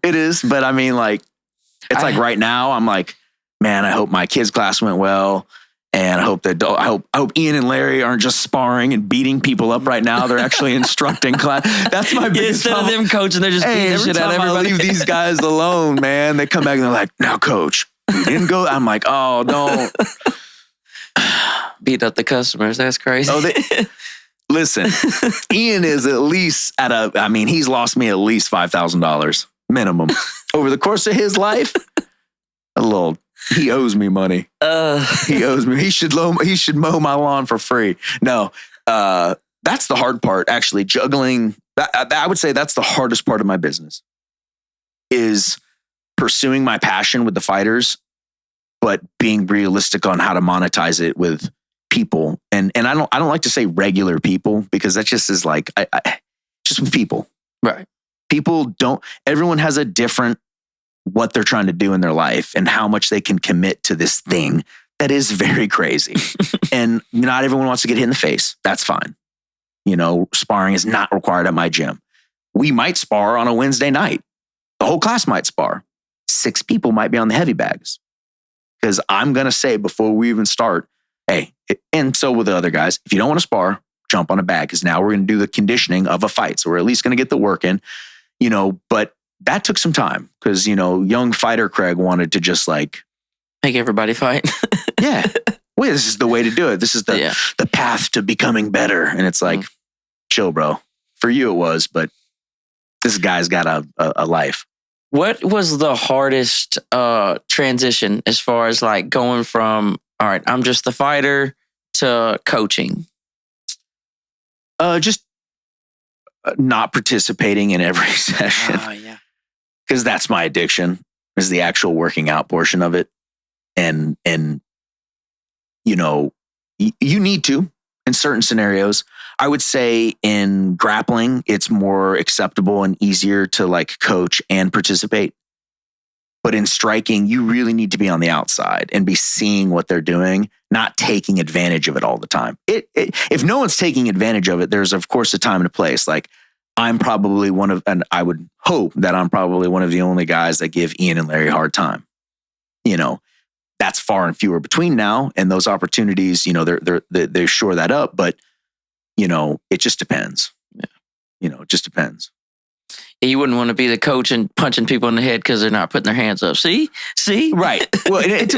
It is. But I mean, like, it's like right now, I'm like, man, I hope my kids' class went well. And I hope Ian and Larry aren't just sparring and beating people up right now. They're actually instructing class. That's my biggest instead problem. of them coaching, they're just beating the shit out of everybody. I leave these guys alone, man. They come back and they're like, now coach, we didn't go. I'm like, oh, don't. Beat up the customers. That's crazy. Listen, Ian is at least he's lost me at least $5,000 minimum over the course of his life. He owes me money. He owes me. He should mow my lawn for free. No, that's the hard part. Actually, juggling. I would say that's the hardest part of my business. Is pursuing my passion with the fighters, but being realistic on how to monetize it with people. And I don't like to say regular people because that just is like just with people. Right. People don't. Everyone has a different what they're trying to do in their life and how much they can commit to this thing that is very crazy. And not everyone wants to get hit in the face. That's fine. Sparring is not required at my gym. We might spar on a Wednesday night. The whole class might spar. 6 people might be on the heavy bags. Because I'm going to say before we even start, hey, and so with the other guys, if you don't want to spar, jump on a bag because now we're going to do the conditioning of a fight. So we're at least going to get the work in, but that took some time because, young fighter Craig wanted to just like make everybody fight. Yeah. Well, this is the way to do it. This is the path to becoming better. And it's like, chill, bro. For you it was, but this guy's got a life. What was the hardest transition as far as like going from, all right, I'm just the fighter to coaching? Just not participating in every session. Oh, yeah. Because that's my addiction, is the actual working out portion of it. And you need to in certain scenarios. I would say in grappling, it's more acceptable and easier to like coach and participate. But in striking, you really need to be on the outside and be seeing what they're doing, not taking advantage of it all the time. If no one's taking advantage of it, there's of course a time and a place. Like I'm probably and I would hope that I'm probably one of the only guys that give Ian and Larry a hard time. That's far and fewer between now. And those opportunities, they shore that up, but it just depends. Yeah. It just depends. You wouldn't want to be the coach and punching people in the head because they're not putting their hands up. See? Right. Well, and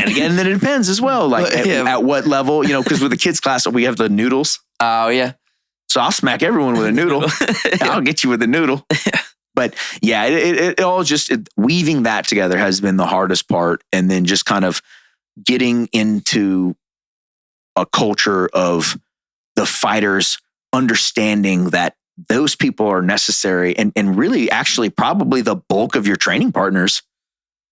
again, then it depends as well. Like at what level, because with the kids class, we have the noodles. Oh, yeah. So I'll smack everyone with a noodle. Yeah. I'll get you with a noodle. Yeah. But yeah, it all just weaving that together has been the hardest part. And then just kind of getting into a culture of the fighters understanding that those people are necessary and really actually probably the bulk of your training partners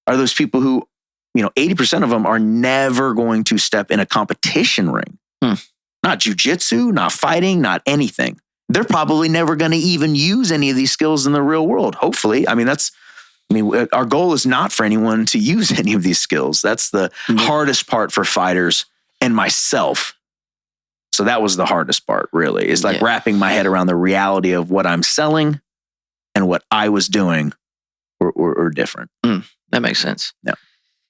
are those people who 80% of them are never going to step in a competition ring. Not jujitsu, not fighting, not anything. They're probably never going to even use any of these skills in the real world. Hopefully. Our goal is not for anyone to use any of these skills. That's the hardest part for fighters and myself. So that was the hardest part, really, is like wrapping my head around the reality of what I'm selling and what I was doing were different. That makes sense. Yeah.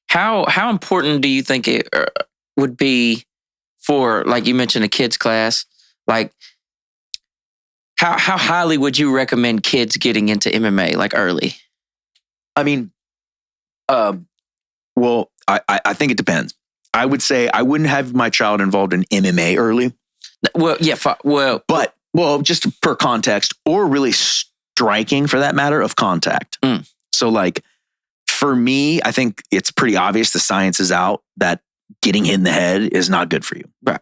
How important do you think it would be for, like you mentioned, a kids class? Like, how highly would you recommend kids getting into MMA, like early? Well, I think it depends. I would say I wouldn't have my child involved in MMA early. Well, yeah. But just per context, or really striking for that matter, of contact. So like, for me, I think it's pretty obvious, the science is out, that getting hit in the head is not good for you. Right.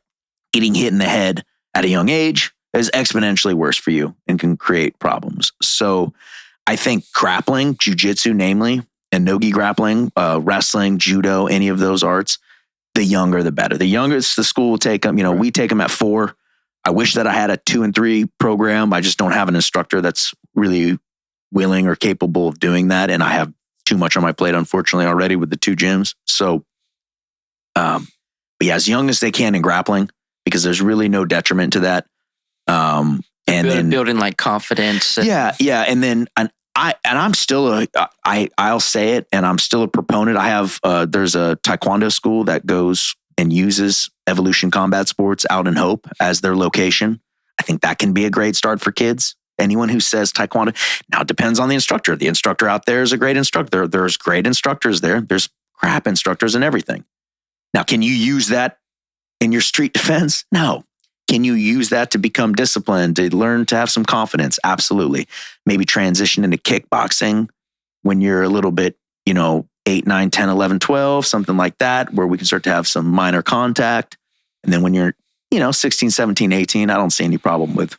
Getting hit in the head at a young age is exponentially worse for you and can create problems. So I think grappling, jujitsu namely, and nogi grappling, wrestling, judo, any of those arts, the younger the better. The youngest the school will take them. We take them at 4. I wish that I had a 2 and 3 program. I just don't have an instructor that's really willing or capable of doing that. And I have too much on my plate, unfortunately, already with the 2 gyms. So, but yeah, as young as they can in grappling, because there's really no detriment to that. And then building like confidence. I'm still I'll say it, and I'm still a proponent. I have, there's a Taekwondo school that goes and uses Evolution Combat Sports out in Hope as their location. I think that can be a great start for kids. Anyone who says Taekwondo, now it depends on the instructor. The instructor out there is a great instructor. There's great instructors there. There's crap instructors and everything. Now, can you use that in your street defense? No. Can you use that to become disciplined, to learn to have some confidence? Absolutely. Maybe transition into kickboxing when you're a little bit, 8, 9, 10, 11, 12, something like that, where we can start to have some minor contact. And then when you're, 16, 17, 18, I don't see any problem with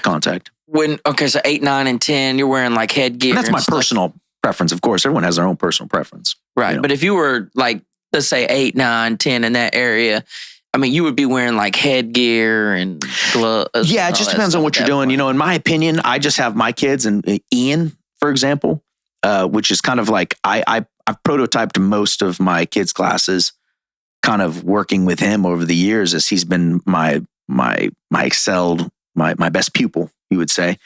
contact. So 8, 9, and 10, you're wearing like headgear. And that's my personal preference. Of course, everyone has their own personal preference. Right. But if you were like, let's say 8, 9, 10 in that area, you would be wearing like headgear and gloves. Yeah, it just depends on what you're doing. In my opinion, I just have my kids, and Ian, for example, which is kind of like, I've prototyped most of my kids' classes, kind of working with him over the years, as he's been my excelled, my best pupil, you would say.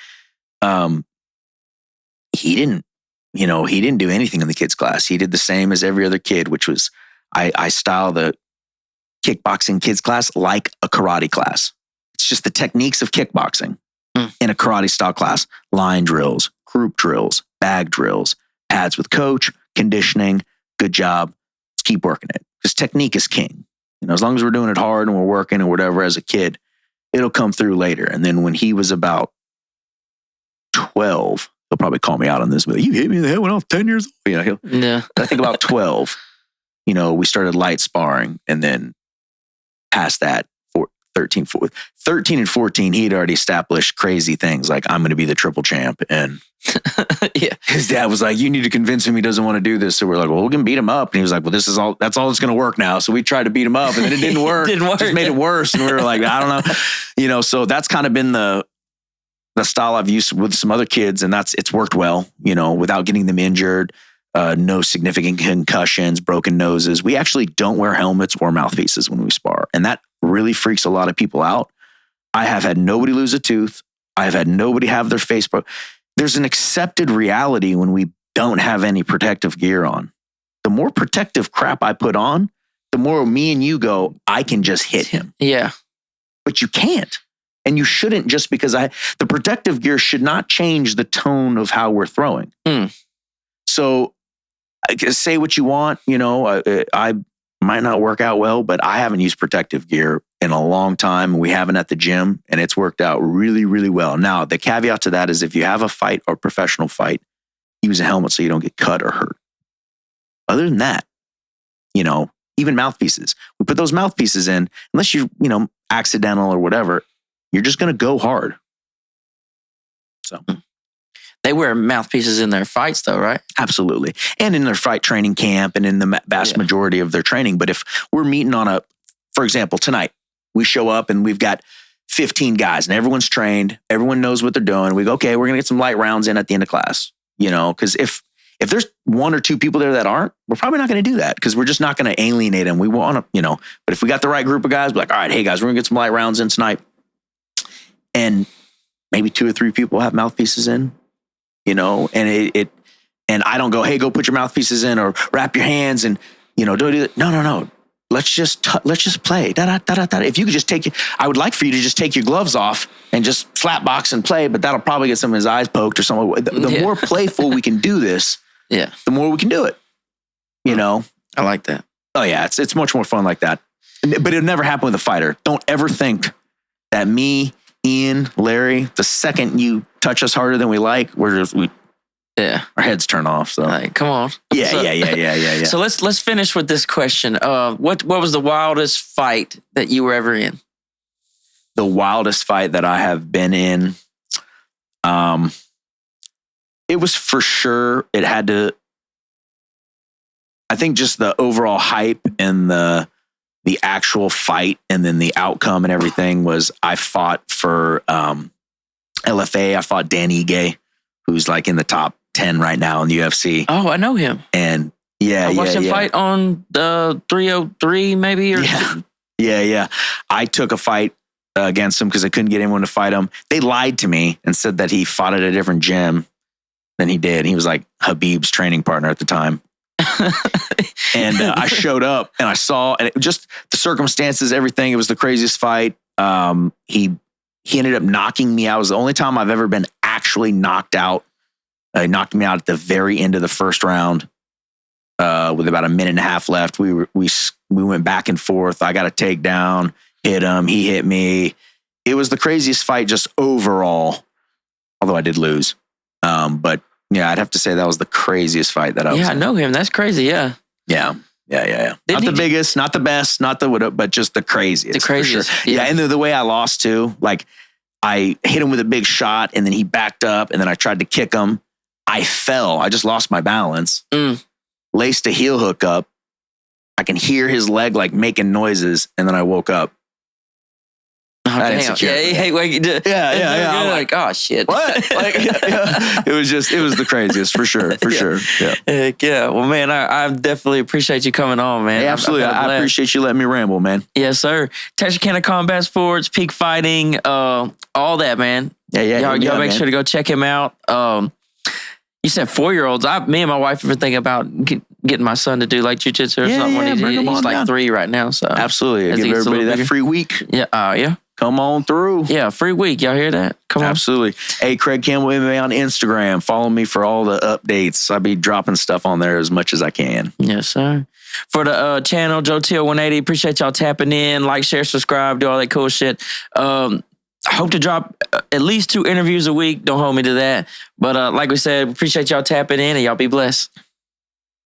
He didn't do anything in the kids' class. He did the same as every other kid, which was, I style the kickboxing kids class like a karate class. It's just the techniques of kickboxing in a karate style class. Line drills, group drills, bag drills, pads with coach, conditioning. Good job. Let's keep working it. Because technique is king. As long as we're doing it hard and we're working or whatever as a kid, it'll come through later. And then when he was about 12, he'll probably call me out on this, but you hit me in the head when I was 10 years old. I think about 12, we started light sparring, and then past that, 13 and 14, he'd already established crazy things like, I'm going to be the triple champ. And his dad was like, you need to convince him he doesn't want to do this. So we're like, well, we can beat him up. And he was like, well, that's all that's going to work now. So we tried to beat him up, and then it didn't work. Just made it worse. And we were like, I don't know. So that's kind of been the style I've used with some other kids, and it's worked well, without getting them injured. No significant concussions, broken noses. We actually don't wear helmets or mouthpieces when we spar. And that really freaks a lot of people out. I have had nobody lose a tooth. I have had nobody have their face broke. There's an accepted reality when we don't have any protective gear on. The more protective crap I put on, the more me and you go, I can just hit him. Yeah. But you can't. And you shouldn't, just because the protective gear should not change the tone of how we're throwing. So say what you want, I might not work out well, but I haven't used protective gear in a long time. We haven't at the gym, and it's worked out really, really well. Now, the caveat to that is if you have a fight or professional fight, use a helmet so you don't get cut or hurt. Other than that, even mouthpieces, we put those mouthpieces in, unless you're, accidental or whatever, you're just going to go hard. So They wear mouthpieces in their fights, though, right? Absolutely. And in their fight training camp and in the vast majority of their training. But if we're meeting for example, tonight, we show up and we've got 15 guys and everyone's trained. Everyone knows what they're doing. We go, okay, we're going to get some light rounds in at the end of class. Because if there's one or two people there that aren't, we're probably not going to do that because we're just not going to alienate them. We want to, but if we got the right group of guys, we're like, all right, hey guys, we're going to get some light rounds in tonight. And maybe 2 or 3 people have mouthpieces in, and and I don't go, hey, go put your mouthpieces in or wrap your hands and, don't do that. No. Let's just play. If you could just I would like for you to just take your gloves off and just slap box and play, but that'll probably get some of his eyes poked or something. The more playful we can do this, the more we can do it. I like that. Oh yeah, it's much more fun like that. But it'll never happen with a fighter. Don't ever think that me, Ian, Larry, the second you touch us harder than we like, our heads turn off. So like, come on. Yeah. So let's finish with this question. What was the wildest fight that you were ever in? The wildest fight that I have been in, it was for sure. It had to. I think just the overall hype and the actual fight and then the outcome and everything was I fought for LFA. I fought Dan Ige, who's like in the top 10 right now in the UFC. Oh, I know him. And I watched him fight on the 303 maybe. Yeah. I took a fight against him because I couldn't get anyone to fight him. They lied to me and said that he fought at a different gym than he did. He was like Habib's training partner at the time. And I showed up and I saw, and just the circumstances, everything. It was the craziest fight. He ended up knocking me out. It was the only time I've ever been actually knocked out. He knocked me out at the very end of the first round with about a minute and a half left. We went back and forth. I got a takedown, hit him. He hit me. It was the craziest fight just overall, although I did lose. But yeah, I'd have to say that was the craziest fight that I was in. I know him. That's crazy. Yeah. Not the biggest, not the best, not the but just the craziest. The craziest. For sure. Yeah. And the way I lost too, like I hit him with a big shot and then he backed up and then I tried to kick him. I fell. I just lost my balance. Laced a heel hook up. I can hear his leg like making noises, and then I woke up. Oh, damn. Yeah. Like, oh shit. What? It was the craziest for sure. Yeah. Heck yeah. Well, man, I definitely appreciate you coming on, man. Hey, absolutely. I appreciate you letting me ramble, man. Yes, sir. Texarkana Combat Sports, Peak Fighting, all that, man. Yeah. Y'all make sure to go check him out. You said 4-year-olds. Me and my wife have been thinking about getting my son to do like jiu-jitsu or something. When he's like 3 right now. So absolutely. Give everybody that free week. Yeah. Come on through. Yeah, free week. Y'all hear that? Come on. Absolutely. Hey, Craig Campbell MMA on Instagram. Follow me for all the updates. I'll be dropping stuff on there as much as I can. Yes, sir. For the channel, Joe Teel 180. Appreciate y'all tapping in. Like, share, subscribe, do all that cool shit. I hope to drop at least 2 interviews a week. Don't hold me to that. But like we said, appreciate y'all tapping in and y'all be blessed.